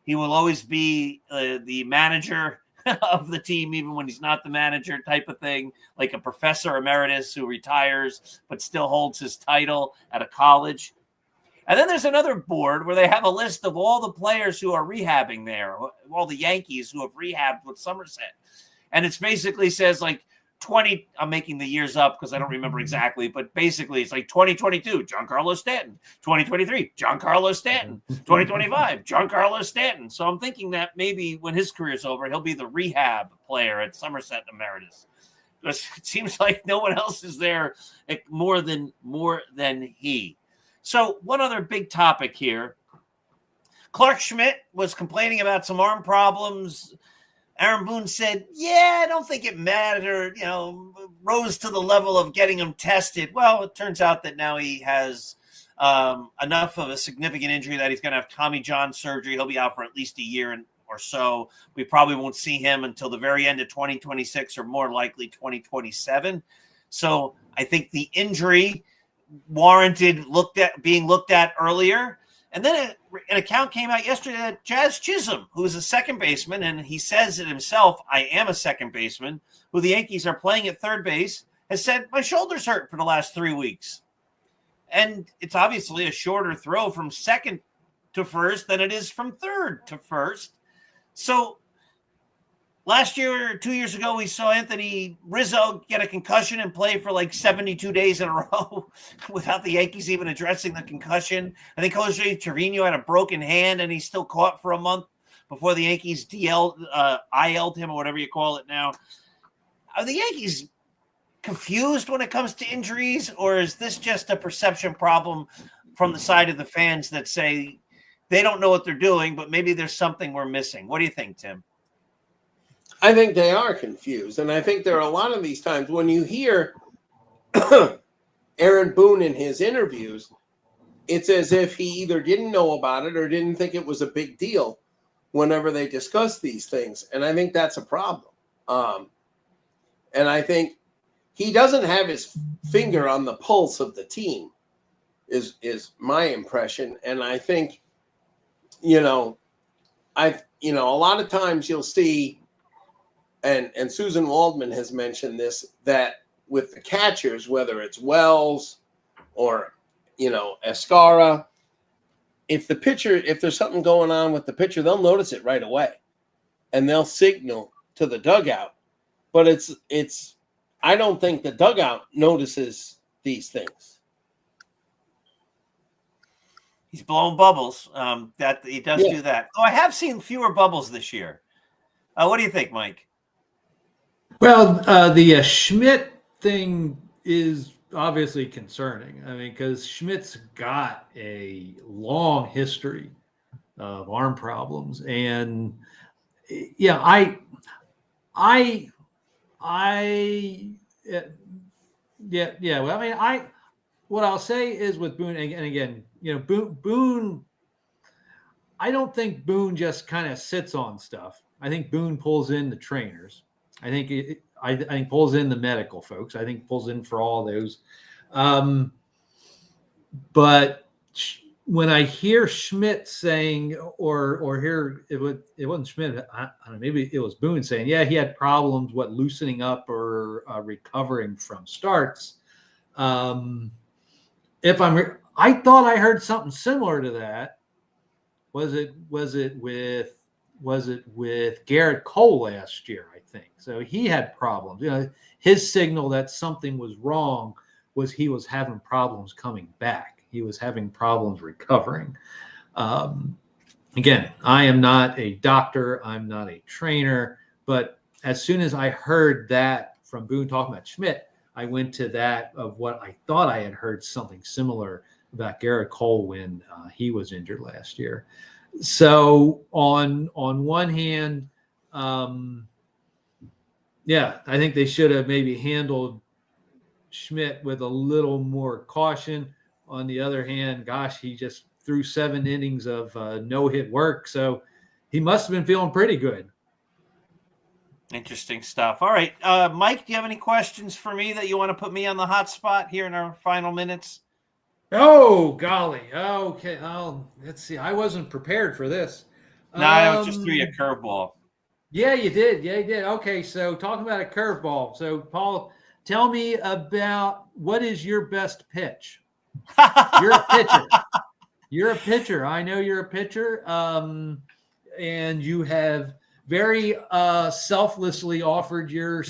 He will always be the manager of the team, even when he's not the manager, type of thing, like a professor emeritus who retires but still holds his title at a college. And then there's another board where they have a list of all the players who are rehabbing there, all the Yankees who have rehabbed with Somerset. And it basically says, like, I'm making the years up because I don't remember exactly, but basically it's like 2022, Giancarlo Stanton, 2023, Giancarlo Stanton, 2025, Giancarlo Stanton. So I'm thinking that maybe when his career is over, he'll be the rehab player at Somerset Emeritus. Because it seems like no one else is there more than he. So one other big topic here. Clark Schmidt was complaining about some arm problems. Aaron Boone said, I don't think it mattered, rose to the level of getting him tested. Well, it turns out that now he has enough of a significant injury that he's going to have Tommy John surgery. He'll be out for at least a year or so. We probably won't see him until the very end of 2026 or more likely 2027. So I think the injury warranted being looked at earlier. And then an account came out yesterday that Jazz Chisholm, who is a second baseman, and he says it himself, I am a second baseman, who the Yankees are playing at third base, has said, my shoulder's hurt for the last 3 weeks. And it's obviously a shorter throw from second to first than it is from third to first. So last year or 2 years ago, we saw Anthony Rizzo get a concussion and play for like 72 days in a row without the Yankees even addressing the concussion. I think Jose Trevino had a broken hand and he's still caught for a month before the Yankees IL'd him or whatever you call it now. Are the Yankees confused when it comes to injuries, or is this just a perception problem from the side of the fans that say they don't know what they're doing, but maybe there's something we're missing? What do you think, Tim? I think they are confused. And I think there are a lot of these times when you hear Aaron Boone in his interviews, it's as if he either didn't know about it or didn't think it was a big deal whenever they discuss these things. And I think that's a problem. And I think he doesn't have his finger on the pulse of the team is my impression. And I think, a lot of times you'll see, and Susan Waldman has mentioned this, that with the catchers, whether it's Wells or, Escara, if there's something going on with the pitcher, they'll notice it right away and they'll signal to the dugout. But I don't think the dugout notices these things. He's blowing bubbles. That he does do that. Oh, I have seen fewer bubbles this year. What do you think, Mike? Well, the Schmidt thing is obviously concerning. I mean, because Schmidt's got a long history of arm problems, and I what I'll say is with Boone, and again, Boone. I don't think Boone just kind of sits on stuff. I think Boone pulls in the trainers. I think pulls in the medical folks. I think pulls in for all those. But when I hear Schmidt saying, or hear it wasn't Schmidt. I don't know, maybe it was Boone saying, he had problems loosening up or recovering from starts. I thought I heard something similar to that. Was it with Garrett Cole last year? I think so. He had problems. His signal that something was wrong was he was having problems coming back. He was having problems recovering. Again, I am not a doctor. I'm not a trainer. But as soon as I heard that from Boone talking about Schmidt, I went to that of what I thought I had heard something similar about Garrett Cole when he was injured last year. So on one hand, I think they should have maybe handled Schmidt with a little more caution. On the other hand, gosh, he just threw 7 innings of no-hit work, so he must have been feeling pretty good. Interesting stuff. All right, Mike, do you have any questions for me that you want to put me on the hot spot here in our final minutes? Oh, golly. Okay. Let's see. I wasn't prepared for this. No, I just threw you a curveball. Yeah, you did. Yeah, you did. Okay, so talking about a curveball. So, Paul, tell me about what is your best pitch? You're a pitcher. You're a pitcher. I know you're a pitcher. And you have very selflessly offered your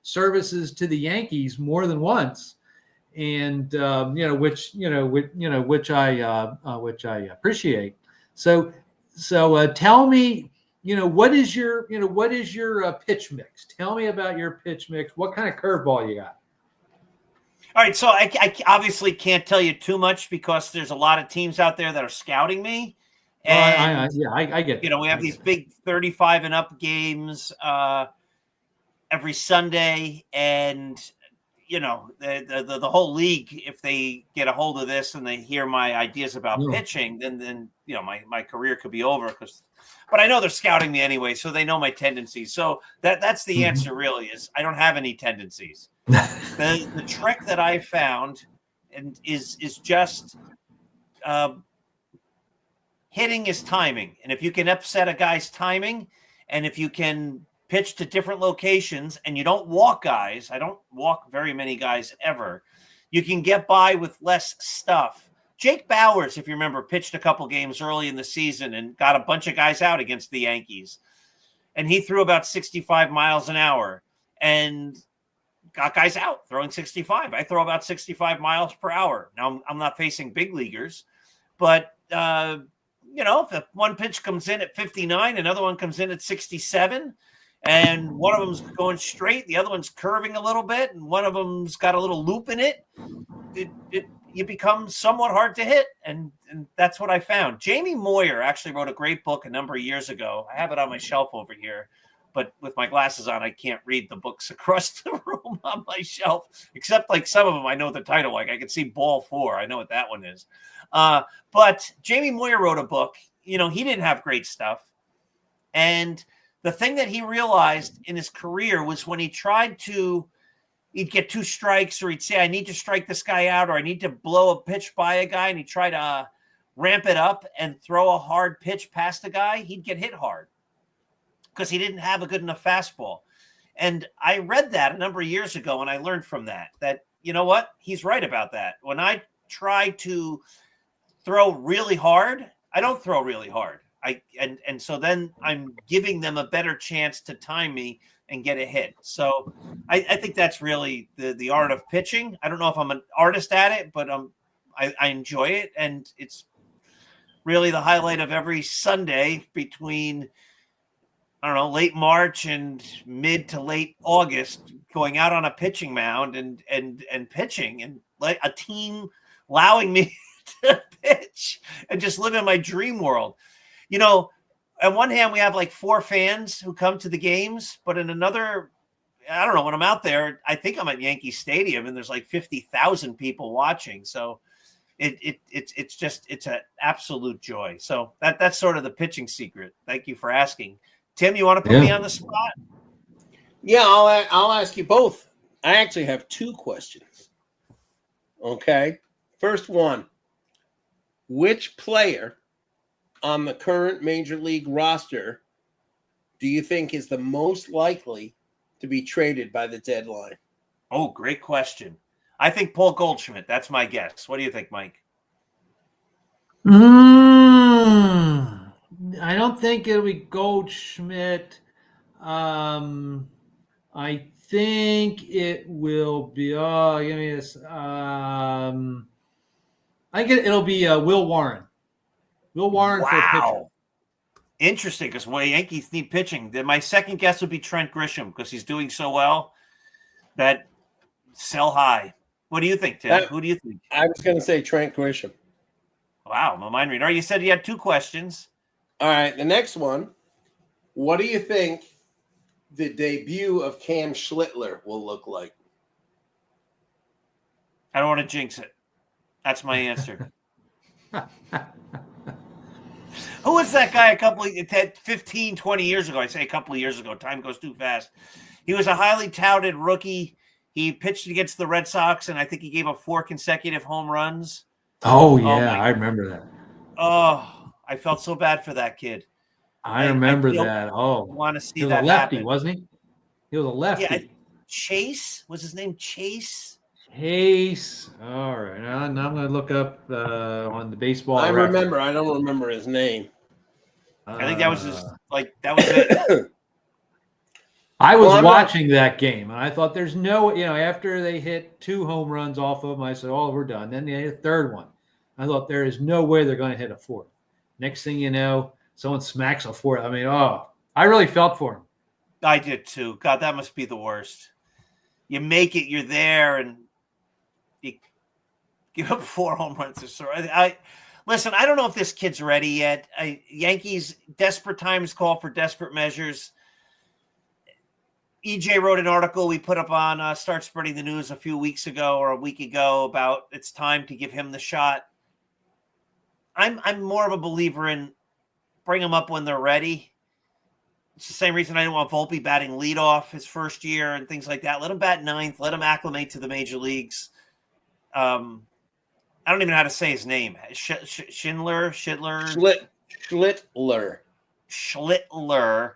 services to the Yankees more than once, and which I appreciate. So tell me, what is your pitch mix? Tell me about your pitch mix. What kind of curveball you got? All right, so I obviously can't tell you too much because there's a lot of teams out there that are scouting me. And, I get that. We have these big 35 and up games every Sunday. And, the whole league, if they get a hold of this and they hear my ideas about pitching, then my career could be over. But I know they're scouting me anyway, so they know my tendencies. So that's the answer really is I don't have any tendencies. The trick that I found is just hitting his timing. And if you can upset a guy's timing, and if you can pitch to different locations and you don't walk guys, I don't walk very many guys ever, you can get by with less stuff. Jake Bowers, if you remember, pitched a couple games early in the season and got a bunch of guys out against the Yankees. And he threw about 65 miles an hour and got guys out throwing 65. I throw about 65 miles per hour. Now, I'm not facing big leaguers, but if one pitch comes in at 59, another one comes in at 67, and one of them's going straight, the other one's curving a little bit, and one of them's got a little loop in it, you become somewhat hard to hit, and that's what I found. Jamie Moyer actually wrote a great book a number of years ago. I have it on my shelf over here, but with my glasses on, I can't read the books across the room on my shelf, except like some of them I know the title. Like I can see Ball 4. I know what that one is. But Jamie Moyer wrote a book. He didn't have great stuff. And the thing that he realized in his career was when he tried to, he'd get 2 strikes, or he'd say, I need to strike this guy out, or I need to blow a pitch by a guy, and he'd try to ramp it up and throw a hard pitch past a guy, he'd get hit hard because he didn't have a good enough fastball. And I read that a number of years ago, and I learned from that, you know what? He's right about that. When I try to throw really hard, I don't throw really hard. And so then I'm giving them a better chance to time me and get a hit. So I think that's really the art of pitching. I don't know if I'm an artist at it, but I enjoy it. And it's really the highlight of every Sunday between, I don't know, late March and mid to late August, going out on a pitching mound and pitching, and like a team allowing me to pitch and just live in my dream world. On one hand, we have like 4 fans who come to the games, but in another, I don't know, when I'm out there, I think I'm at Yankee Stadium and there's like 50,000 people watching. So it's an absolute joy. So that's sort of the pitching secret. Thank you for asking. Tim, you want to put me on the spot? Yeah, I'll ask you both. I actually have 2 questions. Okay. First one, which player on the current Major League roster do you think is the most likely to be traded by the deadline? Oh, great question. I think Paul Goldschmidt. That's my guess. What do you think, Mike? I don't think it'll be Goldschmidt. I think it will be. Oh, give me this. I think it'll be Will Warren. Will Warren for a pitcher. Interesting, because Yankees need pitching. Then my second guess would be Trent Grisham, because he's doing so well that sell high. What do you think, Tim? Who do you think? I was going to say Trent Grisham. Wow, my mind reader. All right, you said you had 2 questions. All right, the next one. What do you think the debut of Cam Schlittler will look like? I don't want to jinx it. That's my answer. Who was that guy 15, 20 years ago? I say a couple of years ago. Time goes too fast. He was a highly touted rookie. He pitched against the Red Sox, and I think he gave up 4 consecutive home runs. Oh, yeah, I remember that. Oh, I felt so bad for that kid. I remember that. Oh, I want to see he was that a lefty, happen. wasn't he? He was a lefty. Yeah, Chase? Was his name Chase? Chase. All right. Now I'm going to look up on the baseball. I remember. I don't remember his name. I think that was that was it. I was Well, watching that game, and I thought there's no, after they hit 2 home runs off of them, I said, oh, we're done. Then they hit a third one. I thought there is no way they're going to hit a fourth. Next thing you know, someone smacks a fourth. I mean, I really felt for him. I did too. God, that must be the worst. You make it, you're there, and you give up 4 home runs or so. Listen, I don't know if this kid's ready yet. Yankees, desperate times call for desperate measures. EJ wrote an article we put up on Start Spreading the News a few weeks ago or a week ago about it's time to give him the shot. I'm more of a believer in bring them up when they're ready. It's the same reason I didn't want Volpe batting leadoff his first year and things like that. Let him bat ninth. Let him acclimate to the major leagues. I don't even know how to say his name. Schindler. Schlittler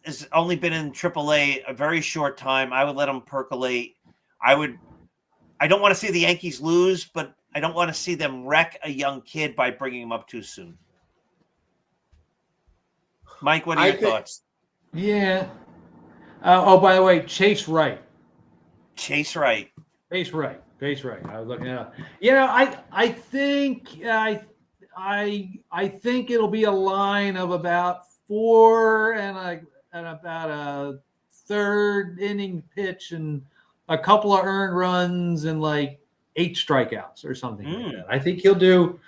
has only been in AAA a very short time. I would let him percolate. I don't want to see the Yankees lose, but I don't want to see them wreck a young kid by bringing him up too soon. Mike, what are your thoughts? Yeah. By the way, Chase Wright. Chase Wright. I was looking it up. I think it'll be a line of about 4 and about a third inning pitch and a couple of earned runs and like 8 strikeouts or something like that. I think he'll do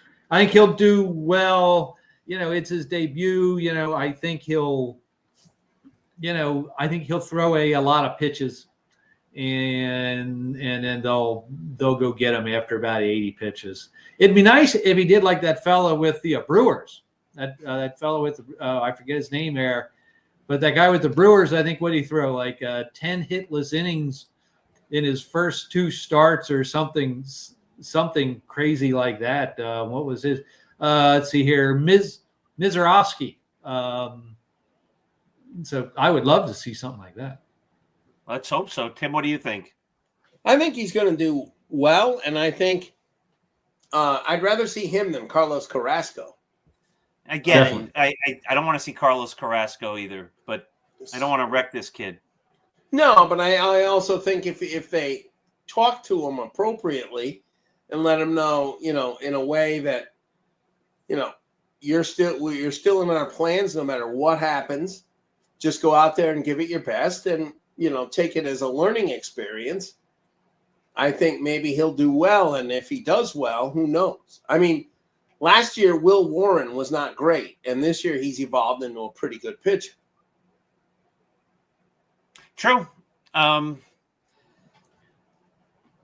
well. It's his debut. I think he'll throw a lot of pitches and then they'll go get him after about 80 pitches. It'd be nice if he did like that fellow with the Brewers. That fellow with I forget his name there, but that guy with the Brewers, I think, what did he throw, like 10 hitless innings in his first 2 starts or something crazy like that. What was his? Let's see here, Mizorowski. So I would love to see something like that. Let's hope so. Tim, what do you think? I think he's going to do well, and I think I'd rather see him than Carlos Carrasco. Again, I don't want to see Carlos Carrasco either, but I don't want to wreck this kid. No, but I also think if they talk to him appropriately and let him know, in a way that, you're still in our plans no matter what happens. Just go out there and give it your best and, take it as a learning experience. I think maybe he'll do well. And if he does well, who knows? I mean, last year, Will Warren was not great. And this year he's evolved into a pretty good pitcher. True.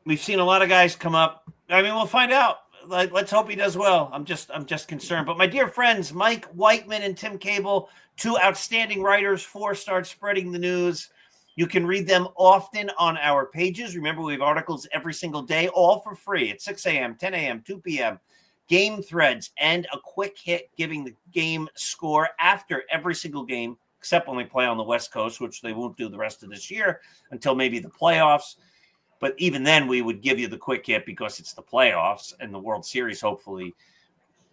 We've seen a lot of guys come up. I mean, we'll find out. Let's hope he does well. I'm just concerned. But my dear friends, Mike Whiteman and Tim Kabel, 2 outstanding writers for Start Spreading the News. You can read them often on our pages. Remember, we have articles every single day, all for free at 6 a.m., 10 a.m., 2 p.m. Game threads and a quick hit giving the game score after every single game, except when they play on the West Coast, which they won't do the rest of this year until maybe the playoffs. But even then, we would give you the quick hit because it's the playoffs and the World Series, hopefully.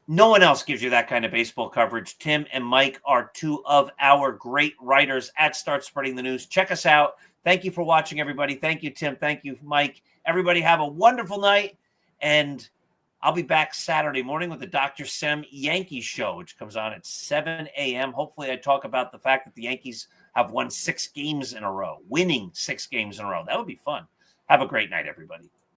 No one else gives you that kind of baseball coverage. Tim and Mike are 2 of our great writers at Start Spreading the News. Check us out. Thank you for watching, everybody. Thank you, Tim. Thank you, Mike. Everybody have a wonderful night. And I'll be back Saturday morning with the Dr. Sem Yankees show, which comes on at 7 a.m. Hopefully I talk about the fact that the Yankees have won 6 games in a row, winning 6 games in a row. That would be fun. Have a great night, everybody.